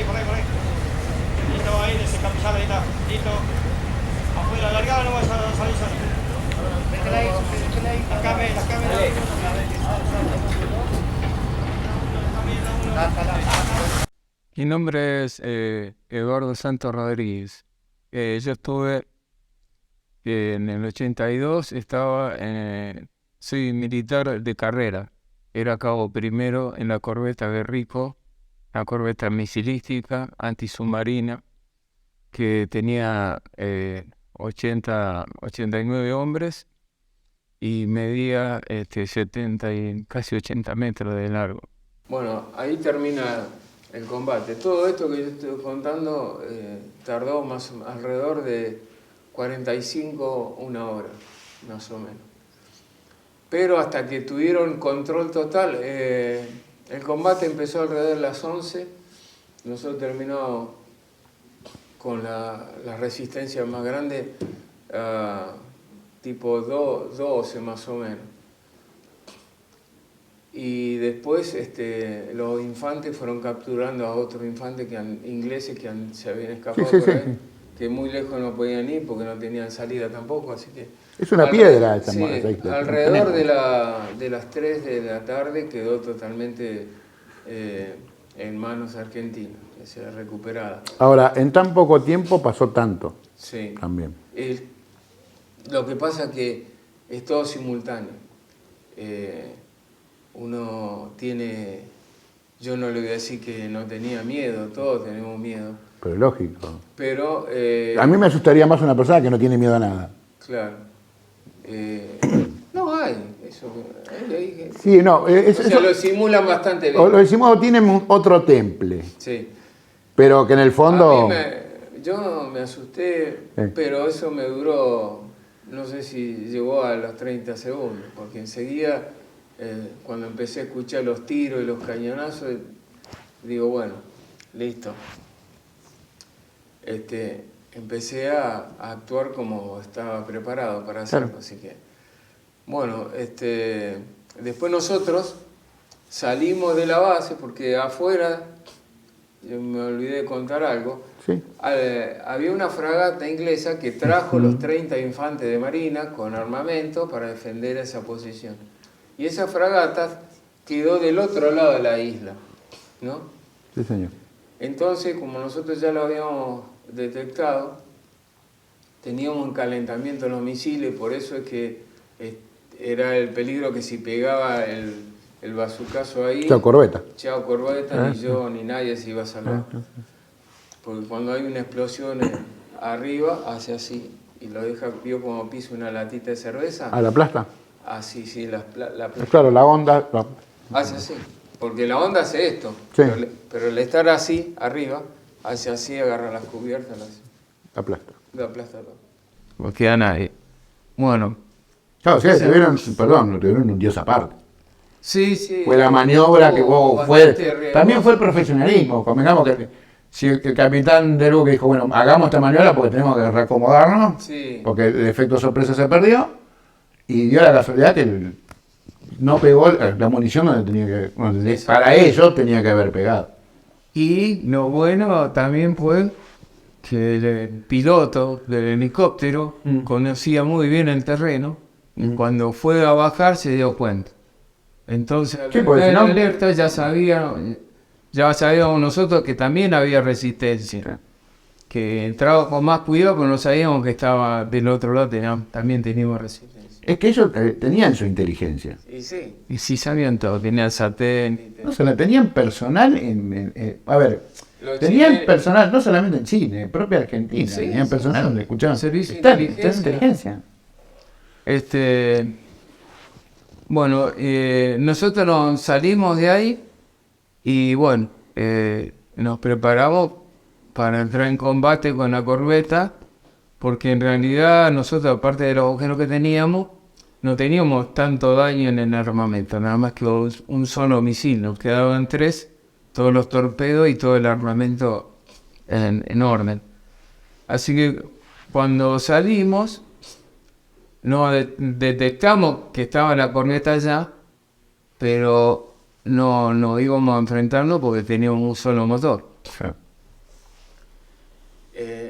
por ahí. Listo, ahí, desescapizada, ahí está. Listo. Afuera, largada, no vas a salir solo. Déjala ahí. Las cámaras. Mi nombre es Eduardo Santos Rodríguez. Yo estuve en el 82, soy militar de carrera. Era cabo primero en la corbeta Guerrico, la corbeta misilística antisubmarina, que tenía 89 hombres y medía 70 y casi 80 metros de largo. Bueno, ahí termina el combate. Todo esto que yo estoy contando tardó alrededor de 45, una hora, más o menos. Pero hasta que tuvieron control total, el combate empezó alrededor de las 11. Nosotros terminamos con la resistencia más grande, tipo 12 más o menos. Y después los infantes fueron capturando a otros infantes ingleses que se habían escapado por ahí, que muy lejos no podían ir porque no tenían salida tampoco, así que... Es una piedra esta alrededor de las 3 de la tarde quedó totalmente en manos argentinas, que se recuperada. Ahora, en tan poco tiempo pasó tanto. Sí. También. Lo que pasa es que es todo simultáneo. Uno tiene, yo no le voy a decir que no tenía miedo, todos tenemos miedo. Pero lógico. Pero... a mí me asustaría más una persona que no tiene miedo a nada. Claro. No hay, eso. Sí, no. Eso lo simulan bastante bien. Lo decimos, tienen otro temple. Sí. Pero que en el fondo... Yo me asusté, pero eso me duró, no sé si llegó a los 30 segundos, porque enseguida... cuando empecé a escuchar los tiros y los cañonazos, digo, bueno, listo. Empecé a actuar como estaba preparado para hacerlo, claro. Así que, bueno, después nosotros salimos de la base, porque afuera, yo me olvidé de contar algo, sí. Había una fragata inglesa que trajo los 30 infantes de marina con armamento para defender esa posición. Y esa fragata quedó del otro lado de la isla, ¿no? Sí, señor. Entonces, como nosotros ya lo habíamos detectado, teníamos un calentamiento en los misiles, por eso es que era el peligro que si pegaba el bazucazo ahí... Chao corbeta. Chao corbeta, ni yo ni nadie se iba a salvar. Porque cuando hay una explosión arriba, hace así, y lo deja, vio como piso una latita de cerveza. ¿A la plasta? Ah, sí, la plasta. Claro, la onda... Hace así, porque la onda hace esto, sí. pero el estar así, arriba, hace así, agarra las cubiertas, la plasta. La plasta todo. No queda nadie. Bueno. Claro, sí, tuvieron un dios aparte. Sí. Fue la maniobra que también fue el profesionalismo. Convengamos que si el capitán del buque dijo, bueno, hagamos esta maniobra porque tenemos que reacomodarnos, porque el efecto sorpresa se perdió. Y dio la casualidad que no pegó la munición donde tenía que... para ellos tenía que haber pegado. Y lo bueno también fue que el piloto del helicóptero conocía muy bien el terreno. Y cuando fue a bajar se dio cuenta. Entonces, la alerta ya sabíamos nosotros que también había resistencia. Que entraba con más cuidado, pero no sabíamos que estaba del otro lado, también teníamos resistencia. Es que ellos tenían su inteligencia. Y sí sabían todo, tenían satélite. No se la tenían personal tenían personal no solamente en Chile, en propia Argentina. Tenían personal donde escuchaban servicio de inteligencia. Bueno, nosotros salimos de ahí y bueno, nos preparamos para entrar en combate con la corbeta. Porque en realidad nosotros, aparte de los agujeros que teníamos, no teníamos tanto daño en el armamento, nada más que un solo misil. Nos quedaban 3, todos los torpedos y todo el armamento en orden. Así que cuando salimos, detectamos que estaba la corbeta allá, pero no íbamos a enfrentarnos porque teníamos un solo motor.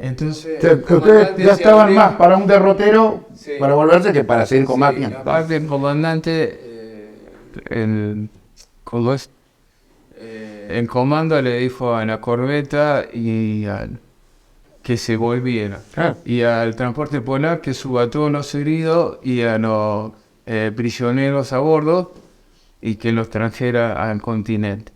Entonces, O sea, que ustedes ya estaban más para un derrotero para volverse que para seguir combatiendo. Aparte, el comandante, ¿cómo es? El comando le dijo a la corbeta que se volviera. Claro. Y al transporte polar que suba a todos los heridos y a los prisioneros a bordo y que los trajera al continente.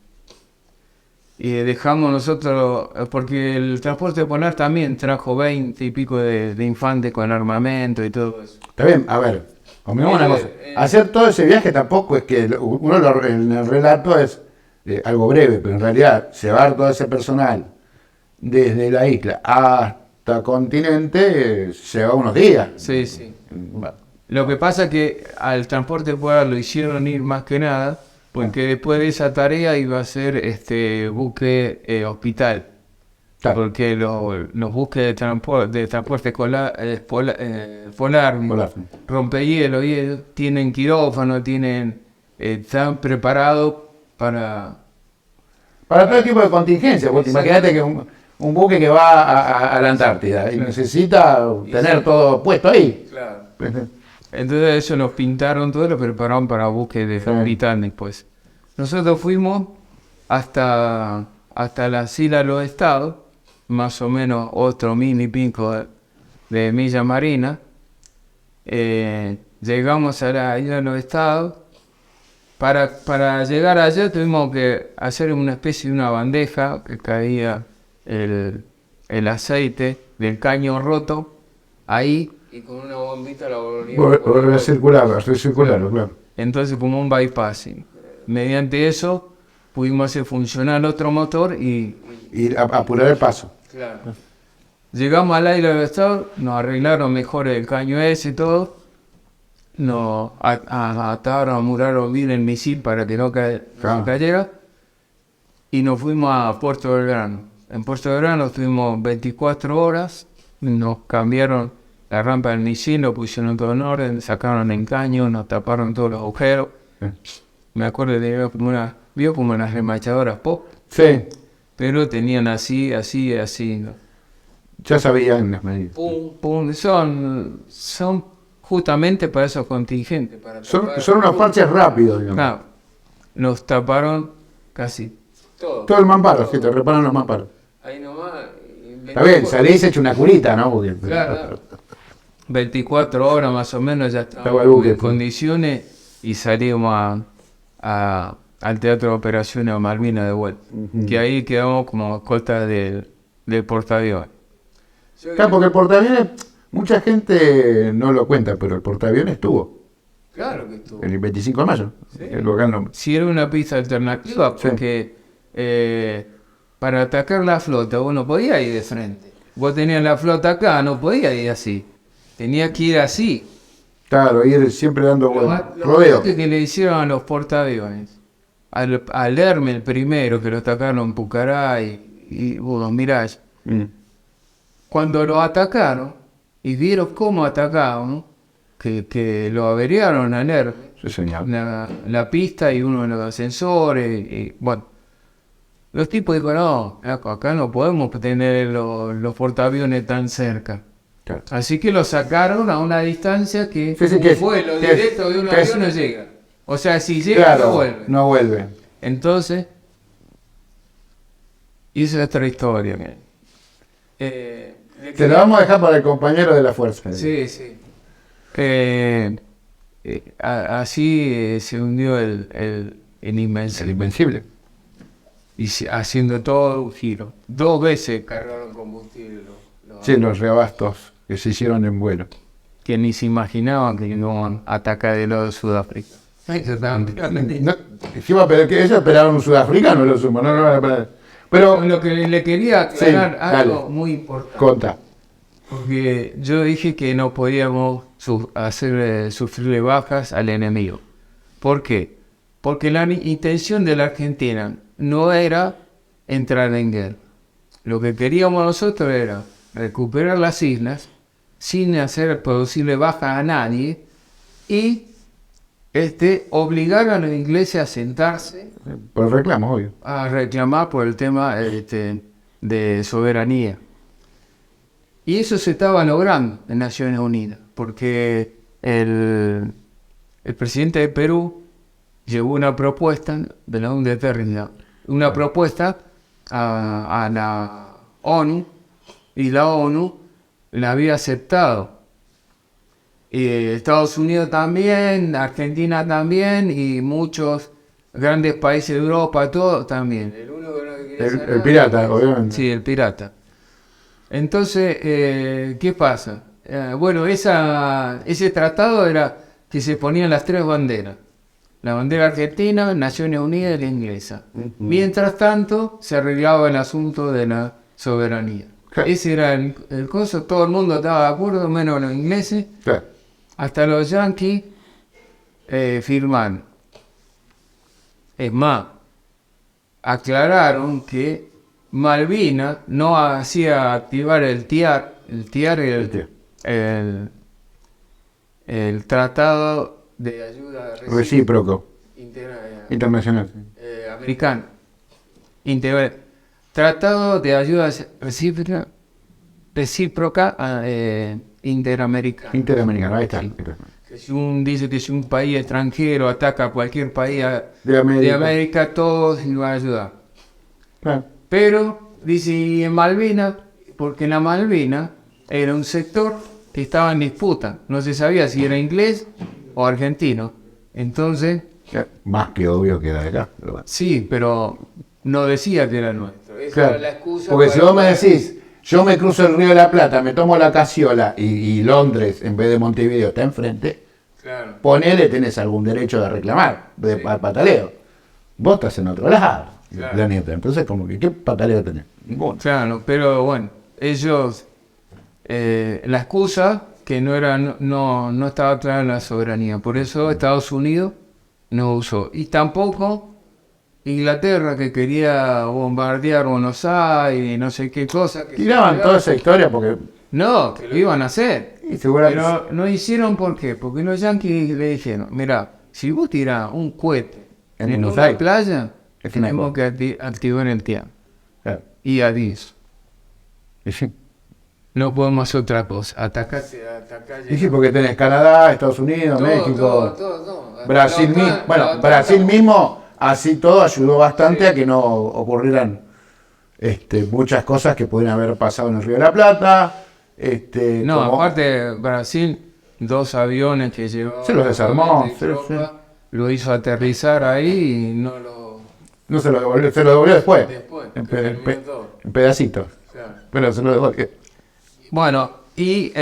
Y dejamos nosotros, porque el transporte polar también trajo 20 y pico de infantes con armamento y todo eso. Está bien, a ver, convengamos una cosa. Hacer todo ese viaje tampoco es que en el relato es algo breve, pero en realidad llevar todo ese personal desde la isla hasta continente lleva unos días. Sí, sí. Lo que pasa es que al transporte polar lo hicieron ir más que nada, porque después de esa tarea iba a ser buque hospital. Claro. Porque los buques de transporte polar, rompehielo, y ellos tienen quirófano, están preparados para todo tipo de contingencias. Vos imagínate que un buque que va a la Antártida y necesita tener todo puesto ahí. Claro. Entonces eso nos pintaron todo, lo prepararon para buques de británicos. Pues. Nosotros fuimos hasta las Islas de los Estados, más o menos otro mil y pico de millas marinas. Llegamos a la Isla de los Estados. Para llegar allá tuvimos que hacer una especie de una bandeja que caía el aceite del caño roto ahí y con una bombita la volvía circular, claro. Entonces como un bypassing. Mediante eso pudimos hacer funcionar otro motor y apurar el paso. Claro. Llegamos al Isla de los Estados, nos arreglaron mejor el caño ese y todo. Nos ataron, amuraron bien el misil para que no cayera y nos fuimos a Puerto Belgrano. En Puerto Belgrano estuvimos 24 horas, nos cambiaron la rampa del misil, lo pusieron todo en orden, sacaron el caño, nos taparon todos los agujeros. Me acuerdo de vio como unas remachadoras pop, pero tenían así, ¿no? Ya sabían las medidas. Pum, son justamente para esos contingentes. Son unos parches rápidos, digamos. Claro, nos taparon casi todo el mamparo, te reparan los mamparos. Ahí nomás. Está bien, salís hecho una curita, ¿no? Porque, claro. 24 horas más o menos ya estaba en condiciones y salimos al Teatro de Operaciones a Malvinas de vuelta. Que ahí quedamos como escolta del portaaviones. Claro, porque el portaaviones, mucha gente no lo cuenta, pero el portaaviones estuvo. Claro que estuvo. El 25 de mayo. Sí. El volcán Si era una pista alternativa, porque para atacar la flota vos no podías ir de frente. Vos tenías la flota acá, no podías ir así. Tenías que ir así. Claro, ir siempre dando rodeo. Lo que le hicieron a los portaaviones, al Hermes el primero, que lo atacaron en Pucará y vos mirás, cuando lo atacaron y vieron cómo atacaban, que lo averiaron al Hermes, sí, señor. La pista y uno de los ascensores, y bueno, los tipos dijeron, no, acá no podemos tener los portaaviones tan cerca. Claro. Así que lo sacaron a una distancia que fue lo que directo de un avión no llega. O sea, si llega, claro, no vuelve. Entonces, hice otra historia. Te lo vamos a dejar para el compañero de la fuerza. Sí. Así se hundió el Invencible. El Invencible. Y haciendo todo un giro. 2 veces cargaron combustible. Los reabastos que se hicieron en vuelo. Que ni se imaginaban que iban a atacar de lado de Sudáfrica. Encima, pero que ellos esperaban un sudafricano, lo sumo, no van a esperar. Pero lo que le quería aclarar algo muy importante. Conta. Porque yo dije que no podíamos hacer sufrirle bajas al enemigo. ¿Por qué? Porque la intención de la Argentina no era entrar en guerra. Lo que queríamos nosotros era recuperar las islas sin producirle baja a nadie y obligar a los ingleses a sentarse. Por reclamo, obvio. A reclamar por el tema de soberanía. Y eso se estaba logrando en Naciones Unidas, porque el presidente de Perú llevó una propuesta de la UNDP, una propuesta a la ONU, y la ONU la había aceptado. Y Estados Unidos también, Argentina también, y muchos grandes países de Europa, todo también. El único que quería El pirata, obviamente. Sí, el pirata. Entonces, ¿qué pasa? Bueno, ese tratado era que se ponían las 3 banderas. La bandera argentina, Naciones Unidas y la inglesa. Mientras tanto, se arreglaba el asunto de la soberanía. Ese era el coso, todo el mundo estaba de acuerdo, menos los ingleses. Sí. Hasta los yanquis firmaron. Es más, aclararon que Malvinas no hacía activar el TIAR. El TIAR era el Tratado de Ayuda Recíproco. Internacional. Americano. Tratado de Ayuda Recíproca Interamericana. Interamericano, ahí está. Sí. Que dice que si un país extranjero ataca a cualquier país De América, todos iban a ayudar. Claro. Pero, dice, y en Malvinas, porque en la Malvinas era un sector que estaba en disputa. No se sabía si era inglés o argentino. Entonces... Más que obvio que era de acá. Pero bueno. Sí, pero no decía que era nuestro. Esa Claro. era la excusa. Porque si vos me decís, yo me cruzo el Río de la Plata, me tomo la Casiola y Londres, en vez de Montevideo, está enfrente, Claro. ponele, tenés algún derecho de reclamar, de pataleo. Vos estás en otro lado, Claro. planeta. Entonces, como que, ¿qué pataleo tenés? Ninguno. Claro, pero bueno, ellos, la excusa que no estaba clara la soberanía, por eso Estados Unidos no usó, y tampoco Inglaterra, que quería bombardear Buenos Aires, no sé qué cosa. Tiraban toda esa historia porque... No, que lo iban a hacer, Y seguramente... pero no hicieron. ¿Por qué? Porque los yanquis le dijeron, mira, si vos tirás un cohete En en Buenos una Aires, playa, es una tenemos que activar el TIAR. Claro. Y adiós. Y sí. No podemos hacer otra cosa. Atacar. Y sí, porque tenés Canadá, Estados Unidos, México, todo. Brasil mismo. Bueno, Brasil mismo, así todo, ayudó bastante a que no ocurrieran muchas cosas que pudieran haber pasado en el Río de la Plata. No, como- aparte Brasil, 2 aviones que llevó. Se los desarmó, sí. Lo hizo aterrizar ahí y no lo. No se lo devolvió después. Después, En, que terminó todo. en pedacitos. Claro. Pero se lo devolvió. Bueno, y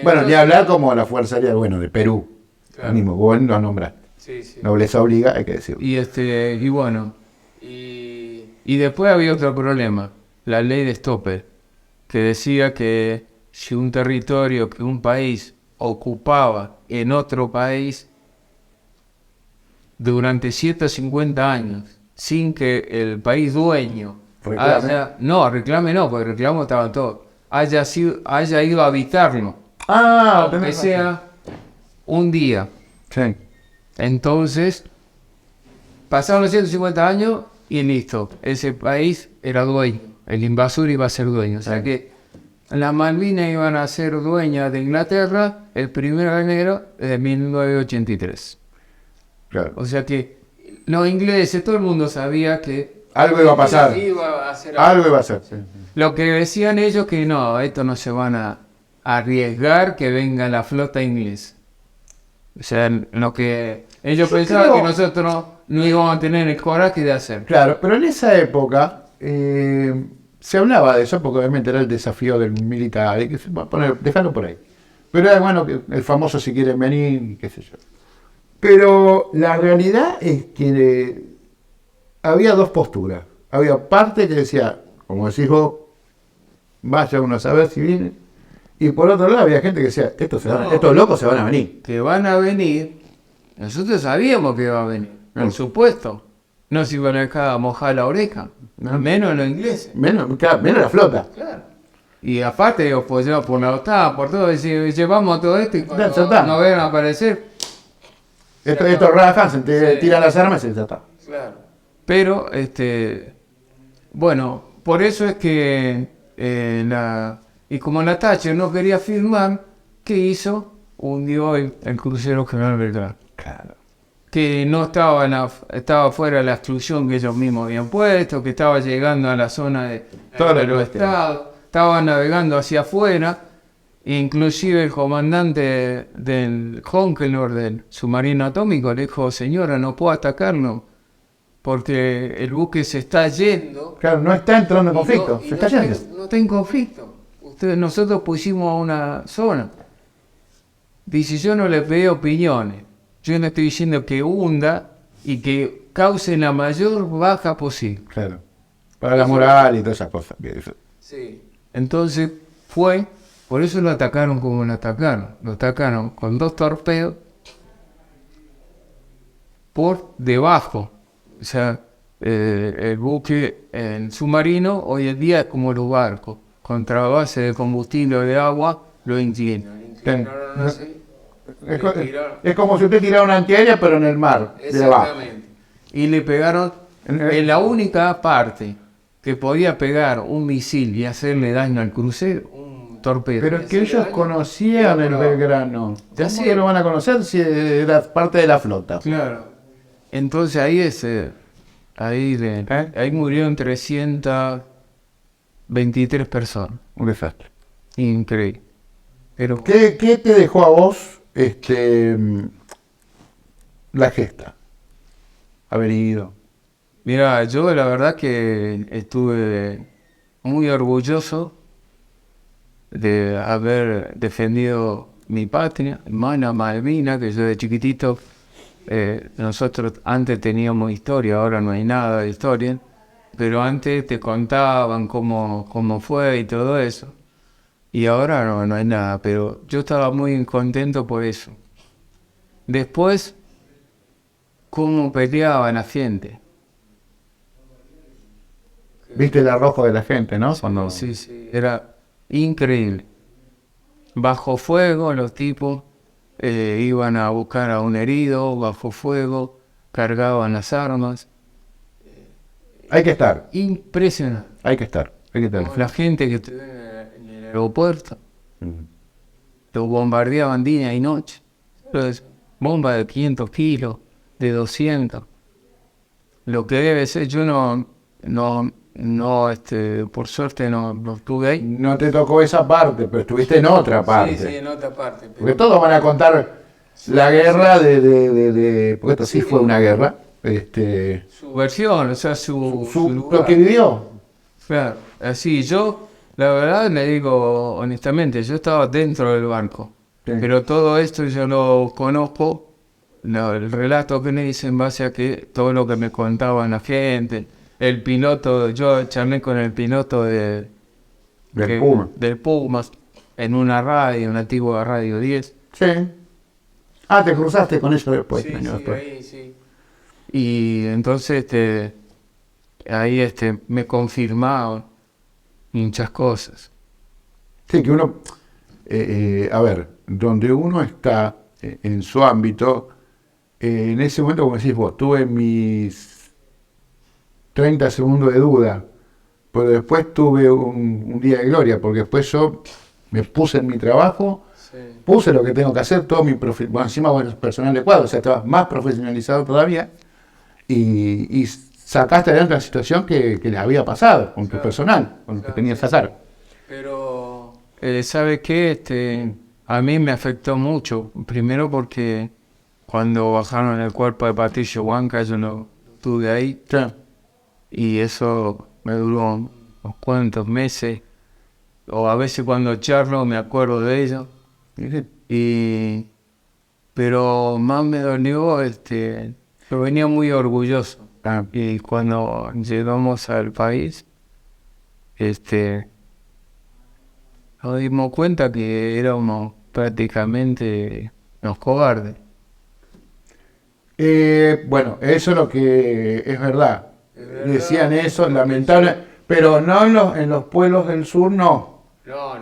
Bueno, ni hablar como la Fuerza Aérea, bueno, de Perú. Claro. Mismo, vos lo nombraste. Sí. Nobleza obliga, hay que decirlo. Y bueno. Y después había otro problema, la ley de Stopper, que decía que si un territorio que un país ocupaba en otro país durante 150 años, sin que el país dueño Reclame. porque reclamo estaba todo, haya ido a habitarlo, Tenés aunque razón. sea un día. Sí. Entonces, pasaron los 150 años y listo, ese país era dueño, el invasor iba a ser dueño. O sea que las Malvinas iban a ser dueñas de Inglaterra el 1 de enero de 1983. Claro. O sea que los ingleses, todo el mundo sabía que Algo iba a pasar. iba a hacer Algo iba a ser. Sí. Lo que decían ellos que no, esto no se van a arriesgar que venga la flota inglesa. O sea, lo que ellos Yo pensaban creo- que nosotros no íbamos a tener el coraje de hacer. Claro, pero en esa época se hablaba de eso, porque obviamente era el desafío del militar, y que se va a poner, dejarlo por ahí. Pero era bueno que el famoso si quieren venir, qué sé yo. Pero la realidad es que había dos posturas. Había parte que decía, como decís vos, vaya uno a saber si viene. Y por otro lado había gente que decía, estos locos se van a venir. Que van a venir, nosotros sabíamos que iba a venir, por supuesto. No se iban a dejar mojar la oreja, menos los ingleses. Menos la flota. Claro. Y aparte, ellos pues por la OTAN, por todo, llevamos todo esto y Ya cuando está. no ven a aparecer. Estos rajan, se tiran las armas y ya está. Claro. Pero, bueno, por eso es que Y como la Thatcher no quería firmar, ¿qué hizo? Hundió el crucero General Belgrano. Claro. Que no estaba fuera de la exclusión que ellos mismos habían puesto, que estaba llegando a la zona de todos los estados, estaba navegando hacia afuera, inclusive el comandante del Honkenor, del submarino atómico, le dijo, señora, no puedo atacarlo, porque el buque se está yendo. Claro, no está entrando en conflicto, se está yendo. No está en conflicto. Nosotros pusimos una zona. Dice, yo no le pedí opiniones. Yo le estoy diciendo que hunda y que cause la mayor baja posible. Claro. Para la moral y todas esas cosas. Sí. Entonces por eso lo atacaron como lo atacaron. Lo atacaron con 2 torpedos por debajo. O sea, el buque, el submarino, hoy en día es como los barcos. Contra base de combustible o de agua, lo inclinan. Es como si usted tirara una antiaérea, pero en el mar, de abajo. Y le pegaron en la única parte que podía pegar un misil y hacerle daño al crucero, un torpedo. Pero es que ellos conocían el Belgrano. Ya ¿Cómo sí. que lo van a conocer si era parte de la flota? Claro. Entonces ahí murieron 323 personas. Un desastre. Increíble. Pero ¿Qué te dejó a vos la gesta? Haber ido. mira, yo la verdad que estuve muy orgulloso de haber defendido mi patria, hermana Malvina, que yo de chiquitito, nosotros antes teníamos historia, ahora no hay nada de historia, pero antes te contaban cómo fue y todo eso, y ahora no hay nada, pero yo estaba muy contento por eso. Después, cómo peleaban la gente. Viste el arrojo de la gente, ¿no? Cuando... Sí, era increíble. Bajo fuego los tipos iban a buscar a un herido, bajo fuego, cargaban las armas. Hay que estar, Impresionante. hay que estar. La gente que estuvo en el aeropuerto, lo bombardeaban día y noche. Entonces, bombas de 500 kilos, de 200. Lo que debe ser, yo por suerte no estuve ahí. No te tocó esa parte, pero estuviste en otra parte. Sí, en otra parte. pero- Porque todos van a contar la guerra porque esto sí fue una guerra. Su versión, o sea, su lugar. Lo que vivió. Claro, así yo, la verdad le digo honestamente, yo estaba dentro del barco, Sí. pero todo esto yo lo conozco, el relato que me dicen en base a que todo lo que me contaban la gente, el piloto, yo charlé con el piloto Del Puma. del Pumas en una radio, una antigua radio 10. Sí. Ah, te cruzaste con eso después. Sí, años después. ahí sí. Y entonces ahí me confirmaban muchas cosas. Sí, que uno, a ver, donde uno está en su ámbito, en ese momento, como decís vos, tuve mis 30 segundos de duda, pero después tuve un día de gloria, porque después yo me puse en mi trabajo, puse lo que tengo que hacer, todo bueno, encima bueno, personal de cuadro, o sea, estaba más profesionalizado todavía, y sacaste adelante la situación que le había pasado con tu personal, con lo que tenías que hacer. Pero, ¿sabe qué? A mí me afectó mucho. Primero porque cuando bajaron el cuerpo de Patricio Huanca, yo no estuve ahí. Sí. Y eso me duró unos cuantos meses. O a veces cuando charlo me acuerdo de ello. Pero más me dolió, yo venía muy orgulloso. Y cuando llegamos al país, nos dimos cuenta que éramos prácticamente unos cobardes. Bueno, eso es lo que es verdad. Decían eso, lamentable, pero no en los pueblos del sur, no.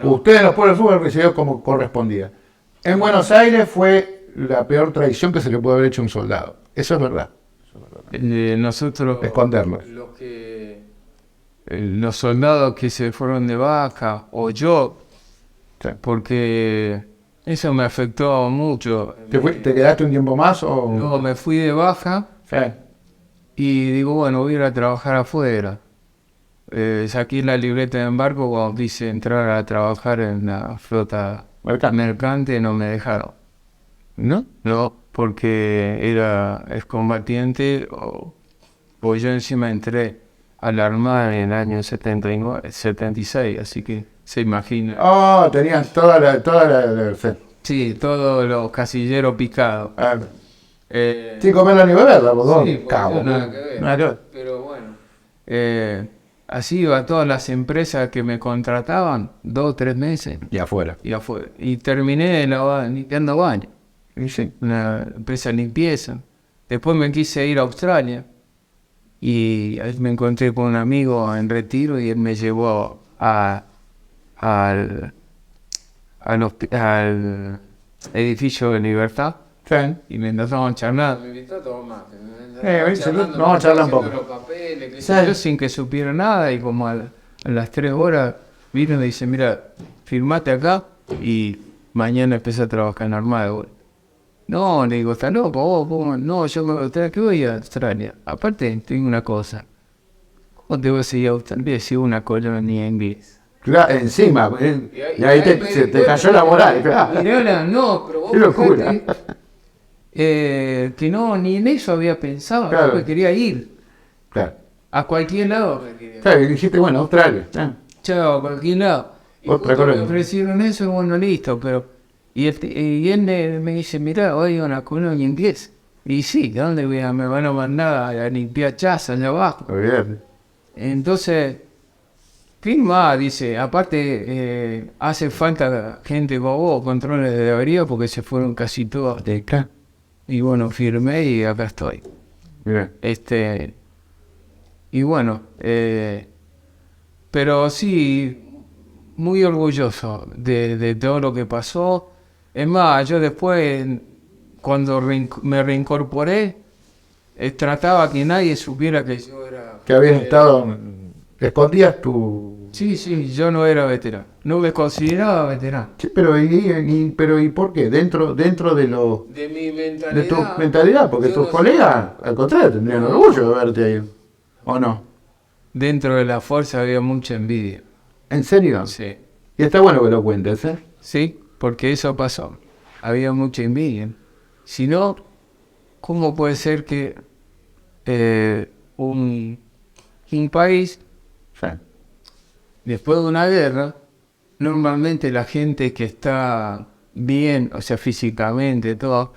Ustedes en los pueblos del sur recibió como correspondía. En Buenos Aires fue la peor traición que se le puede haber hecho a un soldado. Eso es verdad. Nosotros, Esconderlo. los soldados que se fueron de baja, o yo, Sí. porque eso me afectó mucho. ¿Te quedaste un tiempo más o...? Luego me fui de baja Sí. y digo, bueno, voy a ir a trabajar afuera. Saqué la libreta de embarco cuando quise entrar a trabajar en la flota mercante, no me dejaron. ¿No? No, porque era excombatiente o yo encima entré a la Armada en el año 79, 76, así que se imagina. Oh, tenías sí. Sí, todos los casilleros picados. Ah, Eh, sin comerla ni beberla, vos dos. sí, porque Cabo. nada que ver. Nada que ver. Pero bueno, así iba a todas las empresas que me contrataban, 2 o 3 meses, Y afuera. y afuera. Y terminé limpiando baños, Y sí. una empresa de limpieza. Después me quise ir a Australia y ahí me encontré con un amigo en retiro y él me llevó al edificio de Libertad. Sí. Y me estaban charlando. Me invitó a tomar mate. Vamos a charlar un poco. Los papeles, qué Sí. sé yo, sin que supiera nada. Y como a las 3 horas vino y me dice, mira, firmate acá y mañana empecé a trabajar en Armada de vuelta. No, le digo, está loco, vos, no, yo ¿qué voy a Australia? Aparte, tengo una cosa. ¿Cómo te voy a seguir a Australia si una colonia inglesa? Claro, encima. Y ahí se te cayó la moral, claro. Mirá, no, pero vos Qué locura. fijate, que no, ni en eso había pensado, Claro. yo me quería ir. Claro. A cualquier lado me quería ir. Claro, y dijiste, bueno, Australia. Chao, a cualquier lado. Y Otra justo me colonia. ofrecieron eso y bueno, listo, pero... Y él me dice, mirá, voy a una colonia inglesa. Y sí, ¿dónde voy a? Me van a mandar a limpiar chazas allá abajo. Olvídate. Entonces, firma, dice, aparte hace falta gente como vos, controles de avería, porque se fueron casi todos de acá. Y bueno, firmé y acá estoy. Mirá. Y bueno, pero sí, muy orgulloso de todo lo que pasó. Es más, yo después, cuando me reincorporé, trataba que nadie supiera que yo era... Que habías estado. Escondías tu. Sí, yo no era veterano. No me consideraba veterano. Sí, pero ¿y por qué? Dentro de lo. De mi De tu mentalidad, porque yo tus no colegas, al contrario, tendrían orgullo de verte ahí. ¿O no? Dentro de la fuerza había mucha envidia. ¿En serio? Sí. Y está bueno que lo cuentes, ¿eh? Sí, porque eso pasó. Había mucha envidia. Si no, ¿cómo puede ser que un país, Sí. después de una guerra, normalmente la gente que está bien, o sea, físicamente, todo,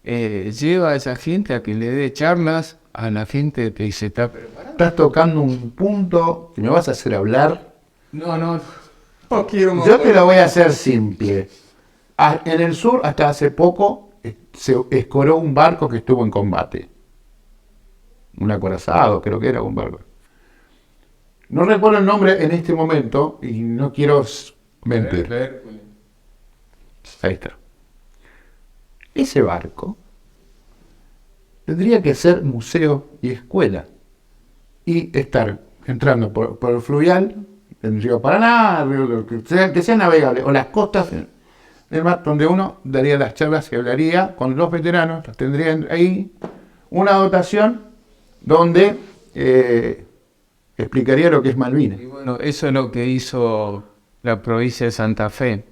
lleva a esa gente a que le dé charlas a la gente que se está preparando? Estás tocando un punto que me vas a hacer hablar. No quiero. Yo te lo voy a hacer simple. En el sur, hasta hace poco, se escoró un barco que estuvo en combate. Un acorazado, creo que era un barco. No recuerdo el nombre en este momento y no quiero mentir. Ahí está. Ese barco tendría que ser museo y escuela y estar entrando por el fluvial, el río Paraná, el río, que sea navegable, o las costas del mar, donde uno daría las charlas y hablaría con los veteranos, tendrían ahí una dotación donde explicaría lo que es Malvinas. Y bueno, eso es lo que hizo la provincia de Santa Fe,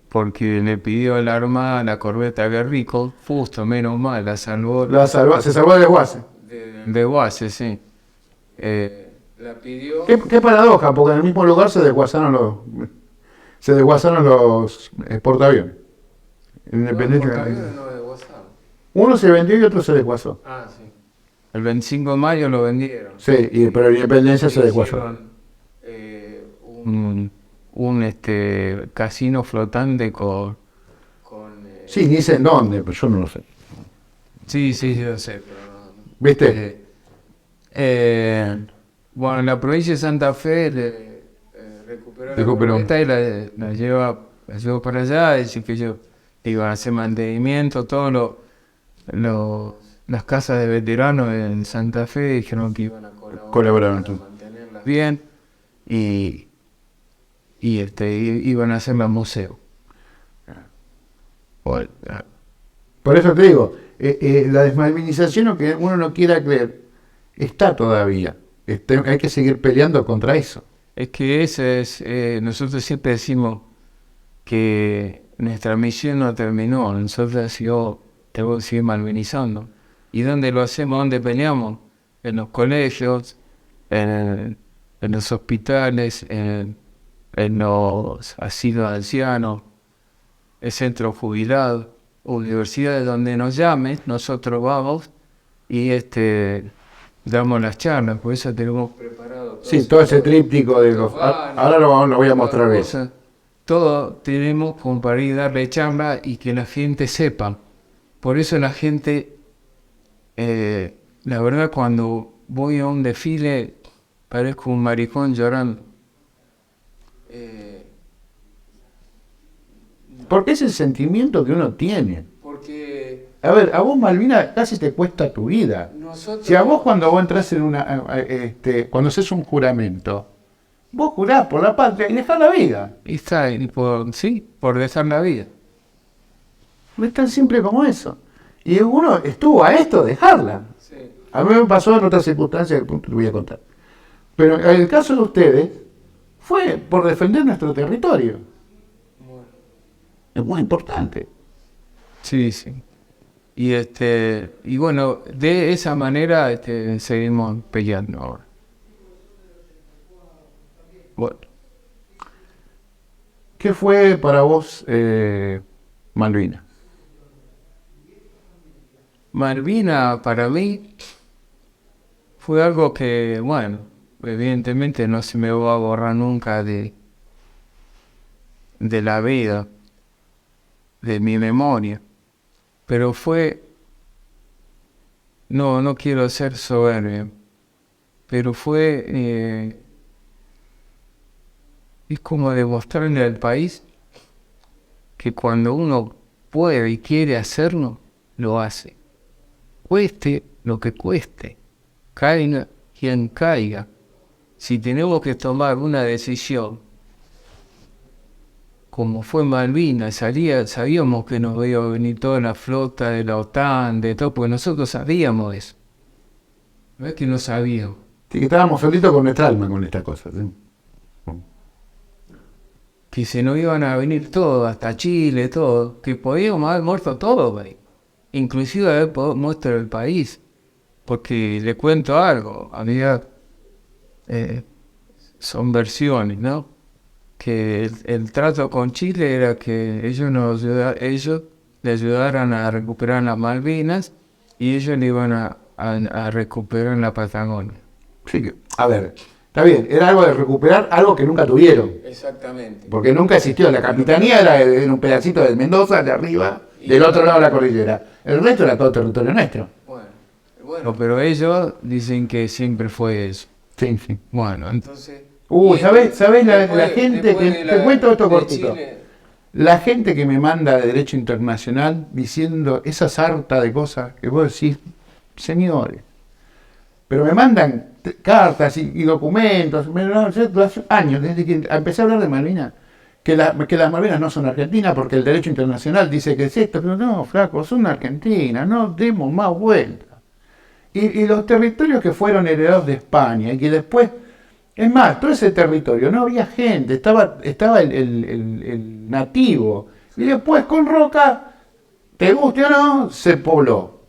porque le pidió a la Armada la corbeta Guerrico, justo, menos mal, la salvó. Se salvó de desguace. De Guase, sí. La pidió. Qué paradoja, porque en el mismo lugar se desguazaron los portaaviones. Independiente. Uno se vendió y otro se desguazó. Ah, sí. El 25 de mayo lo vendieron. Sí, pero en Independencia se desguazó. Hicieron, un casino flotante con Sí, ni sé en dónde, pero yo no lo sé. sí, yo sé, pero no. ¿Viste? Bueno, la provincia de Santa Fe recuperó la corbeta y la llevó para allá, y que yo iba a hacer mantenimiento, las casas de veteranos en Santa Fe dijeron que iban a colaborar para mantenerlas bien, y y iban a hacerla museo. Por eso te digo, la desmalvinización, aunque uno no quiera creer, está todavía. Hay que seguir peleando contra eso. Es que nosotros siempre decimos que nuestra misión no terminó, nosotros tengo que seguir malvinizando. ¿Y dónde lo hacemos? ¿Dónde peleamos? En los colegios, en los hospitales, en los asilos de ancianos, el centro jubilado, universidades donde nos llamen, nosotros vamos y damos las charlas, por eso tenemos preparado. Sí, todo ese tríptico de los... Ahora lo voy a mostrar bien. Todo tenemos como para ir a darle charla y que la gente sepa. Por eso la gente, la verdad, cuando voy a un desfile, parezco un maricón llorando. Porque es el sentimiento que uno tiene. Porque... A ver, a vos Malvinas casi te cuesta tu vida. Si a vos cuando entras en cuando haces un juramento, vos jurás por la patria y dejás la vida. Y está, por dejar la vida. No es tan simple como eso. Y uno estuvo a esto, dejarla. Sí. A mí me pasó en otras circunstancias que te voy a contar. Pero en el caso de ustedes, fue por defender nuestro territorio. Bueno. Es muy importante. Sí. Y bueno, de esa manera seguimos peleando ahora. Bueno. ¿Qué fue para vos Malvinas? Malvinas para mí fue algo que, bueno, evidentemente no se me va a borrar nunca de la vida, de mi memoria, pero no quiero ser soberbio, pero es como demostrarle al país que cuando uno puede y quiere hacerlo, lo hace. Cueste lo que cueste, caiga quien caiga. Si tenemos que tomar una decisión, como fue Malvinas, sabíamos que nos iba a venir toda la flota de la OTAN, de todo, porque nosotros sabíamos eso. No es que no sabíamos. Sí, que estábamos solitos con nuestra alma con estas cosas. ¿Sí? Que se nos iban a venir todos, hasta Chile, todo, que podíamos haber muerto todos, güey. Inclusive haber muerto el país, porque le cuento algo, había, son versiones, ¿no? Que el trato con Chile era que ellos le ayudaran a recuperar las Malvinas y ellos le iban a recuperar la Patagonia. Sí, a ver, está bien, era algo de recuperar algo que nunca tuvieron. Exactamente. Porque nunca existió, la capitanía era en un pedacito de Mendoza, de arriba, del otro lado de la cordillera. El resto era todo territorio nuestro. Bueno, pero ellos dicen que siempre fue eso. Sí. Bueno, entonces... ¿Sabés la gente que... Te cuento esto cortito. La gente que me manda de Derecho Internacional diciendo esa sarta de cosas que vos decís, señores, pero me mandan cartas y documentos, hace años, desde que empecé a hablar de Malvinas, que las Malvinas no son Argentinas porque el derecho internacional dice que es esto, pero no, flaco, son Argentinas, no demos más vueltas. Y los territorios que fueron heredados de España y que después, es más, todo ese territorio no había gente, estaba el nativo, y después con Roca, te guste o no, se pobló.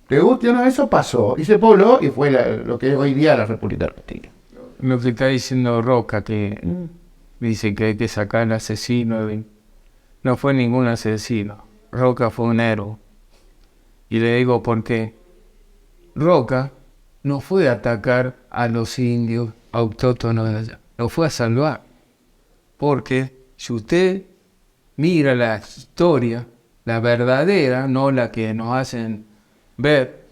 Te guste o no, eso pasó, y se pobló y fue lo que es hoy día la República Argentina. Lo que está diciendo Roca, que dice que hay que sacar al asesino. No fue ningún asesino. Roca fue un héroe. Y le digo por qué. Roca no fue a atacar a los indios autóctonos de allá. Lo fue a salvar. Porque si usted mira la historia, la verdadera, no la que nos hacen ver,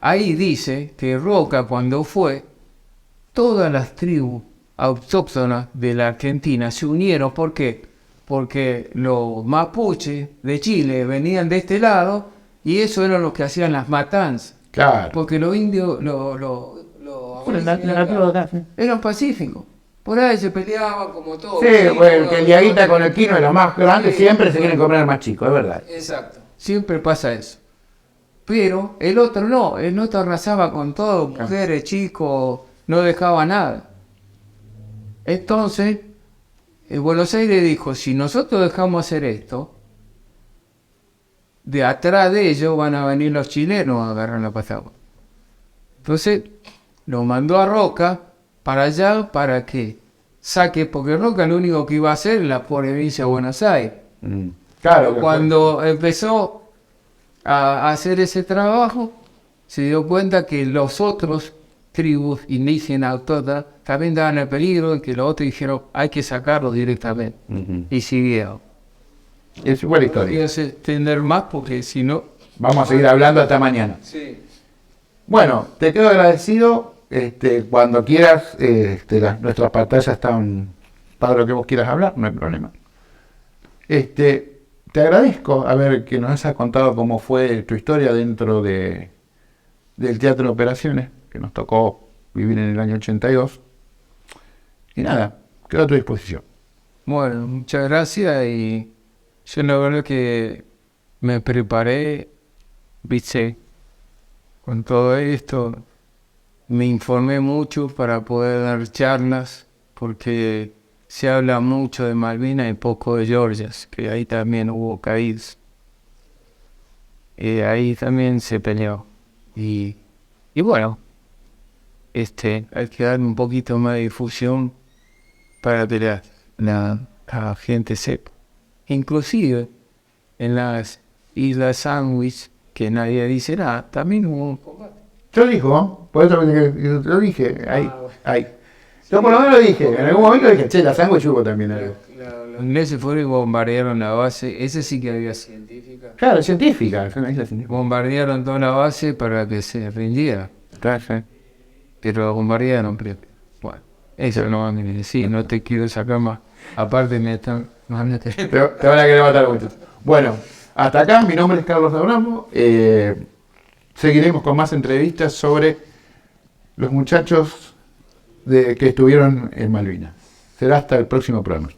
ahí dice que Roca cuando fue, todas las tribus autóctonas de la Argentina se unieron. ¿Por qué? Porque los mapuches de Chile venían de este lado y eso era lo que hacían las matanzas. Claro. Porque los indios, los aborígenes eran pacíficos. Por ahí se peleaban como todo. Sí, bueno, que el Diaguita con el Quino es lo más grande, siempre se quieren comer al más chico, es verdad. Exacto. Siempre pasa eso. Pero el otro no, el otro arrasaba con todo, mujeres, chicos, no dejaba nada. Entonces, Buenos Aires dijo, si nosotros dejamos hacer esto, de atrás de ellos van a venir los chilenos a agarrar la Patagonia. Entonces, lo mandó a Roca para allá para que saque, porque Roca lo único que iba a hacer es la provincia de Buenos Aires. Claro. Cuando empezó a hacer ese trabajo, se dio cuenta que los otros tribus indígenas autóctonas también daban el peligro, y que los otros dijeron, hay que sacarlo directamente. Y siguieron. Es buena historia. No quiero extender más porque si no... Vamos a seguir hablando hasta mañana. Sí. Bueno, te quedo agradecido. Cuando quieras, nuestras pantallas están para lo que vos quieras hablar, no hay problema. Te agradezco que nos hayas contado cómo fue tu historia dentro del Teatro de Operaciones, que nos tocó vivir en el año 82. Y nada, quedo a tu disposición. Bueno, muchas gracias, y yo la verdad que me preparé, viste, con todo esto, me informé mucho para poder dar charlas, porque se habla mucho de Malvinas y poco de Georgias, que ahí también hubo caídos. Ahí también se peleó. Y bueno, hay que dar un poquito más de difusión para que la gente sepa. Inclusive en las Islas Sandwich, que nadie dice nada, también hubo un combate. Yo dijo, por eso lo dije, ahí. Yo por lo menos lo dije, en algún momento dije, che, la Sandwich hubo también algo. Los ingleses fueron y bombardearon la base, ese sí que había científica. Claro, científica, es una isla científica. Bombardearon toda la base para que se rindiera. Pero lo bombardearon. Bueno, eso no va a decir, no te quiero sacar más. Aparte me están... Te van a querer matar mucho. Bueno, hasta acá, mi nombre es Carlos Abramo. Seguiremos con más entrevistas sobre los muchachos que estuvieron en Malvinas. Será hasta el próximo programa.